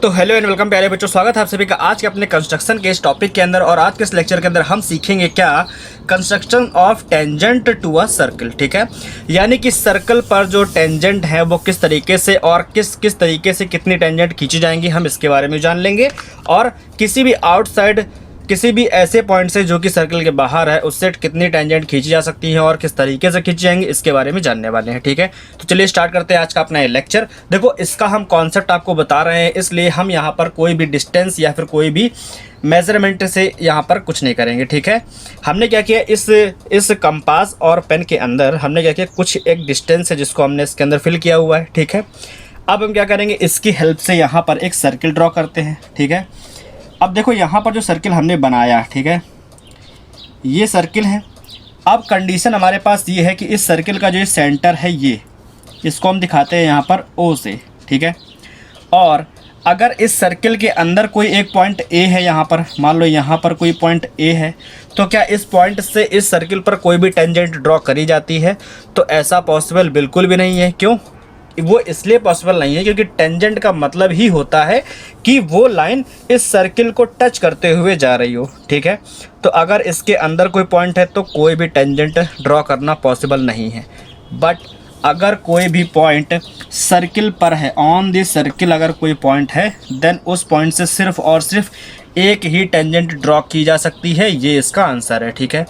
तो hello and welcome प्यारे बच्चों, स्वागत है आप सभी का आज के अपने कंस्ट्रक्शन के इस टॉपिक के अंदर। और आज के इस लेक्चर के अंदर हम सीखेंगे क्या, construction of tangent to a circle. ठीक है, यानी कि सर्कल पर जो टेंजेंट है वो किस तरीके से और किस तरीके से कितनी टेंजेंट खींची जाएंगी, हम इसके बारे में जान लेंगे। और किसी भी आउटसाइड किसी भी ऐसे पॉइंट से जो कि सर्कल के बाहर है उससे कितनी टेंजेंट खींची जा सकती है और किस तरीके से खींची जाएंगी, इसके बारे में जानने वाले हैं। ठीक है, तो चलिए स्टार्ट करते हैं आज का अपना ये लेक्चर। देखो, इसका हम कॉन्सेप्ट आपको बता रहे हैं, इसलिए हम यहाँ पर कोई भी डिस्टेंस या फिर कोई भी मेजरमेंट से यहाँ पर कुछ नहीं करेंगे। ठीक है, हमने क्या किया, इस कंपास और पेन के अंदर हमने क्या किया, कुछ एक डिस्टेंस है जिसको हमने इसके अंदर फिल किया हुआ है। ठीक है, अब हम क्या करेंगे, इसकी हेल्प से यहाँ पर एक सर्किल ड्रॉ करते हैं। ठीक है, अब देखो यहाँ पर जो सर्किल हमने बनाया, ठीक है, ये सर्किल है। अब कंडीशन हमारे पास ये है कि इस सर्किल का जो सेंटर है ये, इसको हम दिखाते हैं यहाँ पर O से। ठीक है, और अगर इस सर्किल के अंदर कोई एक पॉइंट A है, यहाँ पर मान लो यहाँ पर कोई पॉइंट A है, तो क्या इस पॉइंट से इस सर्किल पर कोई भी टेंजेंट ड्रॉ करी जाती है? तो ऐसा पॉसिबल बिल्कुल भी नहीं है। क्यों? वो इसलिए पॉसिबल नहीं है क्योंकि टेंजेंट का मतलब ही होता है कि वो लाइन इस सर्किल को टच करते हुए जा रही हो। ठीक है, तो अगर इसके अंदर कोई पॉइंट है तो कोई भी टेंजेंट ड्रॉ करना पॉसिबल नहीं है। बट अगर कोई भी पॉइंट सर्किल पर है, ऑन दिस सर्किल अगर कोई पॉइंट है, देन उस पॉइंट से सिर्फ और सिर्फ एक ही टेंजेंट ड्रॉ की जा सकती है। ये इसका आंसर है। ठीक है,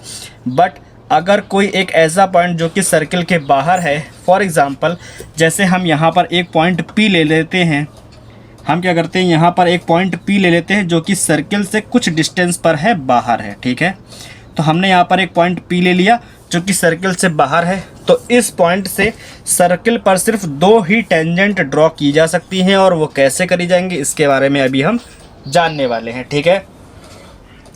बट अगर कोई एक ऐसा पॉइंट जो कि सर्किल के बाहर है, फॉर एग्ज़ाम्पल जैसे हम यहाँ पर एक पॉइंट P ले लेते हैं, हम क्या करते हैं यहाँ पर एक पॉइंट P ले लेते हैं जो कि सर्किल से कुछ डिस्टेंस पर है, बाहर है। ठीक है, तो हमने यहाँ पर एक पॉइंट P ले लिया जो कि सर्किल से बाहर है, तो इस पॉइंट से सर्किल पर सिर्फ दो ही टेंजेंट ड्रॉ की जा सकती हैं। और वो कैसे करी जाएंगी इसके बारे में अभी हम जानने वाले हैं। ठीक है,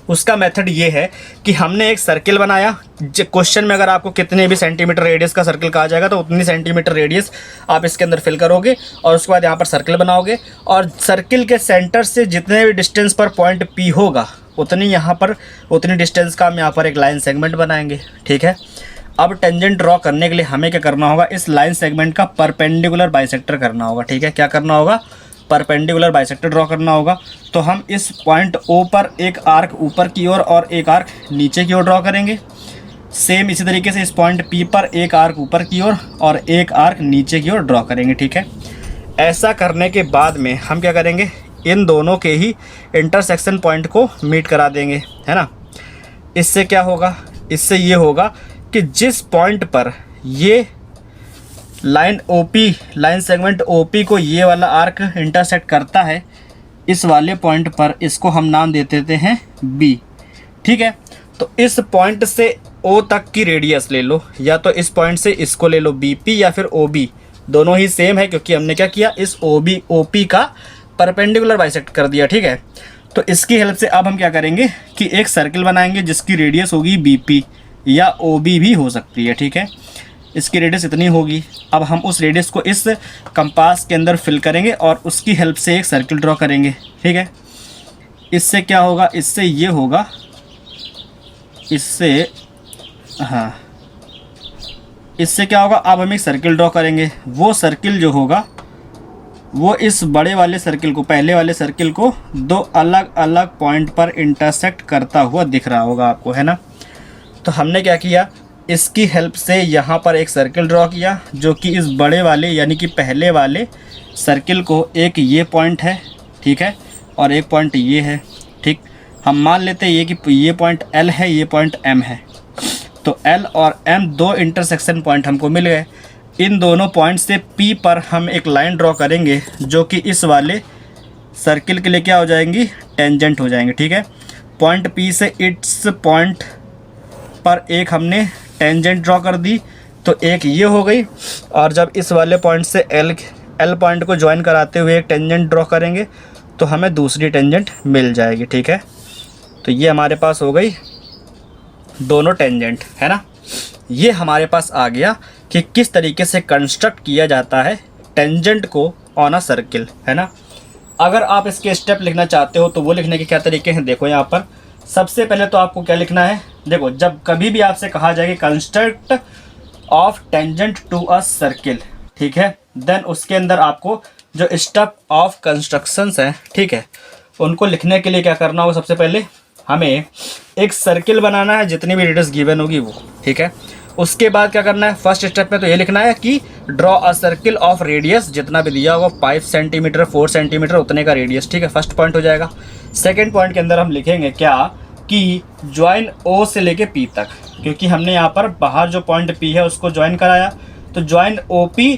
उसका मेथड ये है कि हमने एक सर्किल बनाया। क्वेश्चन में अगर आपको कितने भी सेंटीमीटर रेडियस का सर्किल कहा जाएगा तो उतनी सेंटीमीटर रेडियस आप इसके अंदर फिल करोगे और उसके बाद यहाँ पर सर्किल बनाओगे, और सर्किल के सेंटर से जितने भी डिस्टेंस पर पॉइंट P होगा उतनी डिस्टेंस का हम यहाँ पर एक लाइन सेगमेंट बनाएंगे। ठीक है, अब टेंजेंट ड्रॉ करने के लिए हमें क्या करना होगा, इस लाइन सेगमेंट का परपेंडिकुलर बाइसेक्टर करना होगा। ठीक है, क्या करना होगा, परपेंडिकुलर बाइसेक्टर ड्रॉ करना होगा। तो हम इस पॉइंट O पर एक आर्क ऊपर की ओर और एक आर्क नीचे की ओर ड्रॉ करेंगे। सेम इसी तरीके से इस पॉइंट P पर एक आर्क ऊपर की ओर और एक आर्क नीचे की ओर ड्रॉ करेंगे। ठीक है, ऐसा करने के बाद में हम क्या करेंगे, इन दोनों के ही इंटरसेक्शन पॉइंट को मीट करा देंगे, है ना। इससे क्या होगा, इससे ये होगा कि जिस पॉइंट पर ये लाइन सेगमेंट OP को ये वाला आर्क इंटरसेक्ट करता है, इस वाले पॉइंट पर इसको हम नाम दे देते हैं B। ठीक है, तो इस पॉइंट से O तक की रेडियस ले लो, या तो इस पॉइंट से इसको ले लो BP या फिर OB, दोनों ही सेम है क्योंकि हमने क्या किया, इस OP का परपेंडिकुलर बाइसेक्ट कर दिया। ठीक है, तो इसकी हेल्प से अब हम क्या करेंगे कि एक सर्किल बनाएंगे जिसकी रेडियस होगी BP या OB भी हो सकती है। ठीक है, इसकी रेडियस इतनी होगी। अब हम उस रेडियस को इस कंपास के अंदर फिल करेंगे और उसकी हेल्प से एक सर्किल ड्रॉ करेंगे। ठीक है, इससे क्या होगा, इससे ये होगा, इससे क्या होगा, अब हम एक सर्किल ड्रॉ करेंगे। वो सर्किल जो होगा वो इस बड़े वाले सर्किल को, पहले वाले सर्किल को दो अलग अलग पॉइंट पर इंटरसेक्ट करता हुआ दिख रहा होगा आपको, है ना। तो हमने क्या किया, इसकी हेल्प से यहाँ पर एक सर्किल ड्रॉ किया जो कि इस बड़े वाले यानी कि पहले वाले सर्किल को, एक ये पॉइंट है, ठीक है, और एक पॉइंट ये है। ठीक, हम मान लेते हैं कि ये पॉइंट L है, ये पॉइंट M है, तो L और M दो इंटरसेक्शन पॉइंट हमको मिल गए। इन दोनों पॉइंट से P पर हम एक लाइन ड्रॉ करेंगे जो कि इस वाले सर्किल के लिए क्या हो जाएंगी, टेंजेंट हो जाएंगे। ठीक है, पॉइंट P से इट्स पॉइंट पर एक हमने टेंजेंट ड्रॉ कर दी, तो एक ये हो गई, और जब इस वाले पॉइंट से L पॉइंट को ज्वाइन कराते हुए एक टेंजेंट ड्रॉ करेंगे तो हमें दूसरी टेंजेंट मिल जाएगी। ठीक है, तो ये हमारे पास हो गई दोनों टेंजेंट, है ना। ये हमारे पास आ गया कि किस तरीके से कंस्ट्रक्ट किया जाता है टेंजेंट को ऑन अ सर्किल, है ना। अगर आप इसके स्टेप लिखना चाहते हो तो वो लिखने के क्या तरीके हैं, देखो यहाँ पर सबसे पहले तो आपको क्या लिखना है, देखो जब कभी भी आपसे कहा जाए कि construct of tangent to a circle, ठीक है, देन उसके अंदर आपको जो स्टेप ऑफ कंस्ट्रक्शंस हैं, ठीक है, उनको लिखने के लिए क्या करना होगा, सबसे पहले हमें एक सर्किल बनाना है जितनी भी रेडियस गिवन होगी वो, ठीक है। उसके बाद क्या करना है, फर्स्ट स्टेप में तो ये लिखना है कि draw a circle of radius, जितना भी दिया होगा 5 सेंटीमीटर 4 सेंटीमीटर उतने का रेडियस, ठीक है, फर्स्ट पॉइंट हो जाएगा। सेकंड पॉइंट के अंदर हम लिखेंगे क्या कि ज्वाइन ओ से लेके पी तक, क्योंकि हमने यहाँ पर बाहर जो पॉइंट पी है उसको ज्वाइन कराया, तो join O P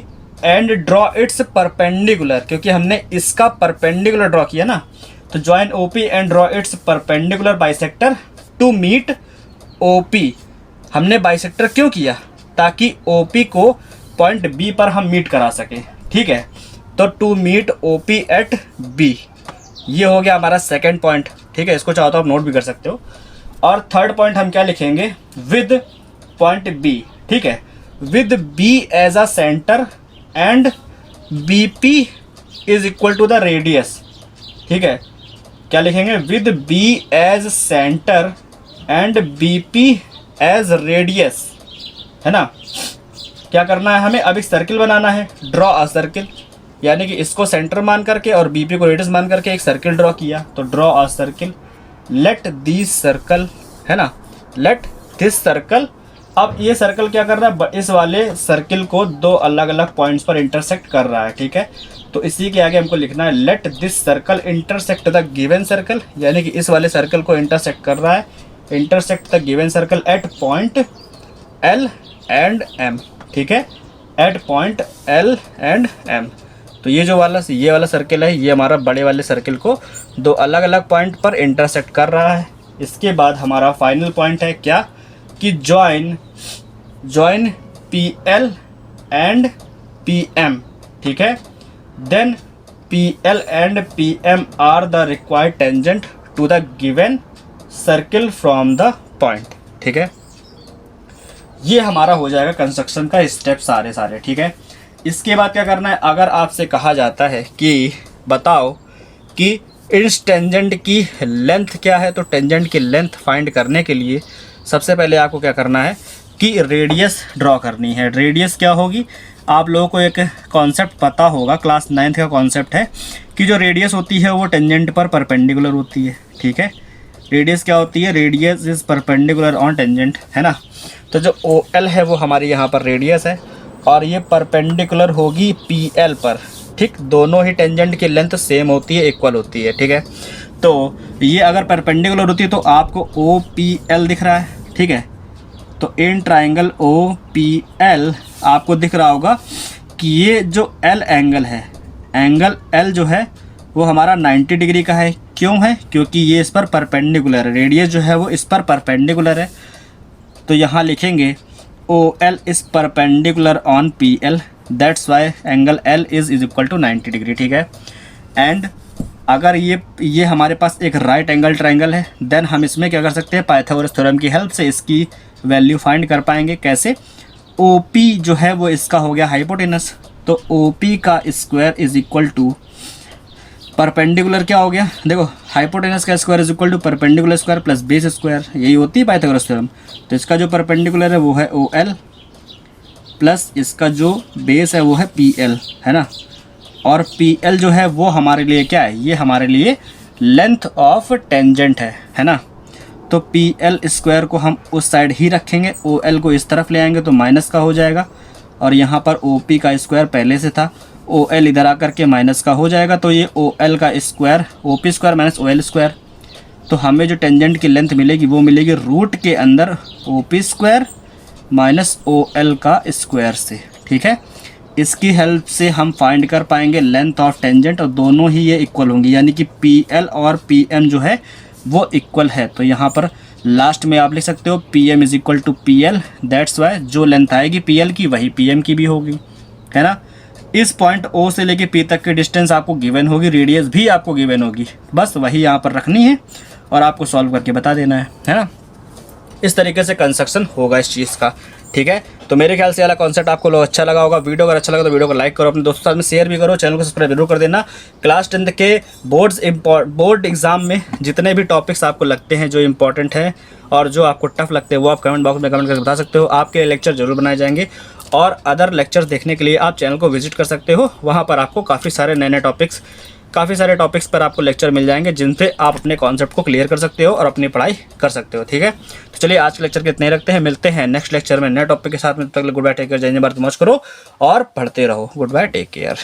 and draw its perpendicular, क्योंकि हमने इसका परपेंडिकुलर ड्रॉ किया ना, तो join O P and draw its perpendicular bisector to meet O P. हमने बाइसेक्टर क्यों किया, ताकि ओ पी को पॉइंट बी पर हम मीट करा सकें, ठीक है। तो to meet O P at B, ये हो गया हमारा सेकेंड पॉइंट, ठीक है। इसको चाहो तो आप नोट भी कर सकते हो। और थर्ड पॉइंट हम क्या लिखेंगे, विद पॉइंट बी, ठीक है, with B as a centre and B P is equal to the radius, ठीक है। क्या लिखेंगे, with B as centre and B P as radius, है ना। क्या करना है हमें, अब एक सर्किल बनाना है, ड्रॉ अ सर्किल, यानी कि इसको सेंटर मान करके और बीपी को रेडियस मान करके एक सर्किल ड्रॉ किया, तो draw a circle, let this circle, है ना, लेट दिस सर्कल। अब ये सर्कल क्या कर रहा है, इस वाले सर्किल को दो अलग अलग पॉइंट्स पर इंटरसेक्ट कर रहा है, ठीक है। तो इसी के आगे हमको लिखना है, let this circle intersect the given circle, यानी कि इस वाले सर्कल को इंटरसेक्ट कर रहा है, intersect the given circle at point L and M, ठीक है, at point L and M. तो ये वाला सर्किल है, ये हमारा बड़े वाले सर्किल को दो अलग अलग पॉइंट पर इंटरसेक्ट कर रहा है। इसके बाद हमारा फाइनल पॉइंट है क्या कि join P L and P M, ठीक है, then P L and P M are the required tangent to the given circle from the point, ठीक है। ये हमारा हो जाएगा कंस्ट्रक्शन का स्टेप सारे, ठीक है। इसके बाद क्या करना है, अगर आपसे कहा जाता है कि बताओ कि इस टेंजेंट की लेंथ क्या है, तो टेंजेंट की लेंथ फाइंड करने के लिए सबसे पहले आपको क्या करना है कि रेडियस ड्रॉ करनी है। रेडियस क्या होगी, आप लोगों को एक कॉन्सेप्ट पता होगा, क्लास 9th का कॉन्सेप्ट है कि जो रेडियस होती है वो टेंजेंट पर परपेंडिकुलर होती है, ठीक है। रेडियस क्या होती है, radius is perpendicular on tangent, है ना। तो जो ओ एल है वो हमारी यहाँ पर रेडियस है और ये परपेंडिकुलर होगी पी एल पर, ठीक। दोनों ही टेंजेंट की लेंथ सेम होती है, इक्वल होती है, ठीक है। तो ये अगर परपेंडिकुलर होती है तो आपको ओ पी एल दिख रहा है, ठीक है। तो in triangle O P L आपको दिख रहा होगा कि ये जो एल एंगल है, एंगल एल जो है वो हमारा 90 डिग्री का है। क्यों है, क्योंकि ये इस पर परपेंडिकुलर है, रेडियस जो है वो इस पर परपेंडिकुलर है। तो यहाँ लिखेंगे O L is perpendicular on P L, that's why angle L is equal to 90 degree, ठीक है। एंड अगर ये हमारे पास एक राइट एंगल ट्राइंगल है, देन हम इसमें क्या कर सकते हैं, पाइथागोरस थ्योरम की हेल्प से इसकी वैल्यू फाइंड कर पाएंगे। कैसे, ओ पी जो है वो इसका हो गया हाइपोटेनस, तो ओ पी का square is equal to perpendicular क्या हो गया, देखो हाइपोटेनस का square is equal to perpendicular square plus base square, यही होती है पाइथागोरस थ्योरम। तो इसका जो परपेंडिकुलर है वो है ओ एल प्लस इसका जो बेस है वो है पी एल, है ना। और पी एल जो है वो हमारे लिए क्या है, ये हमारे लिए लेंथ ऑफ टेंजेंट है ना। तो पी एल स्क्वायर को हम उस साइड ही रखेंगे, ओ एल को इस तरफ ले आएंगे तो माइनस का हो जाएगा, और यहाँ पर ओ पी का स्क्वायर पहले से था, ओ एल इधर आकर के माइनस का हो जाएगा, तो ये ओ एल का square, O P square minus O L square. तो हमें जो टेंजेंट की लेंथ मिलेगी वो मिलेगी रूट के अंदर O P square minus O L का स्क्वायर से, ठीक है। इसकी हेल्प से हम फाइंड कर पाएंगे लेंथ ऑफ टेंजेंट, और दोनों ही ये इक्वल होंगी, यानी कि पी एल और पी एम जो है वो इक्वल है। तो यहाँ पर लास्ट में आप लिख सकते हो P M is equal to P L, that's why जो लेंथ आएगी पी एल की वही पी एम की भी होगी, है ना। इस पॉइंट ओ से लेके पी तक की डिस्टेंस आपको गिवन होगी, रेडियस भी आपको गिवन होगी, बस वही यहाँ पर रखनी है और आपको सॉल्व करके बता देना है ना। इस तरीके से कंस्ट्रक्शन होगा इस चीज़ का, ठीक है। तो मेरे ख्याल से वाला कॉन्सेप्ट आपको लोग अच्छा लगा होगा। वीडियो अगर अच्छा लगा तो वीडियो को लाइक करो, अपने दोस्तों के साथ में शेयर भी करो, चैनल को सब्सक्राइब जरूर कर देना। क्लास 10th के बोर्ड एग्जाम में जितने भी टॉपिक्स आपको लगते हैं जो इंपॉर्टेंट हैं और जो आपको टफ लगते हैं वो आप कमेंट बॉक्स में कमेंट करके बता सकते हो, आपके लेक्चर जरूर बनाए जाएंगे। और अदर लेक्चर्स देखने के लिए आप चैनल को विजिट कर सकते हो। वहाँ पर आपको काफ़ी सारे नए टॉपिक्स पर आपको लेक्चर मिल जाएंगे, जिनसे आप अपने कॉन्सेप्ट को क्लियर कर सकते हो और अपनी पढ़ाई कर सकते हो। ठीक है, तो चलिए आज के लेक्चर के इतने रखते हैं, मिलते हैं नेक्स्ट लेक्चर में नए टॉपिक के साथ में। तब तक गुड बाय, टेक केयर, जय हिंद, भारत, मौज करो और पढ़ते रहो। Good bye, take care.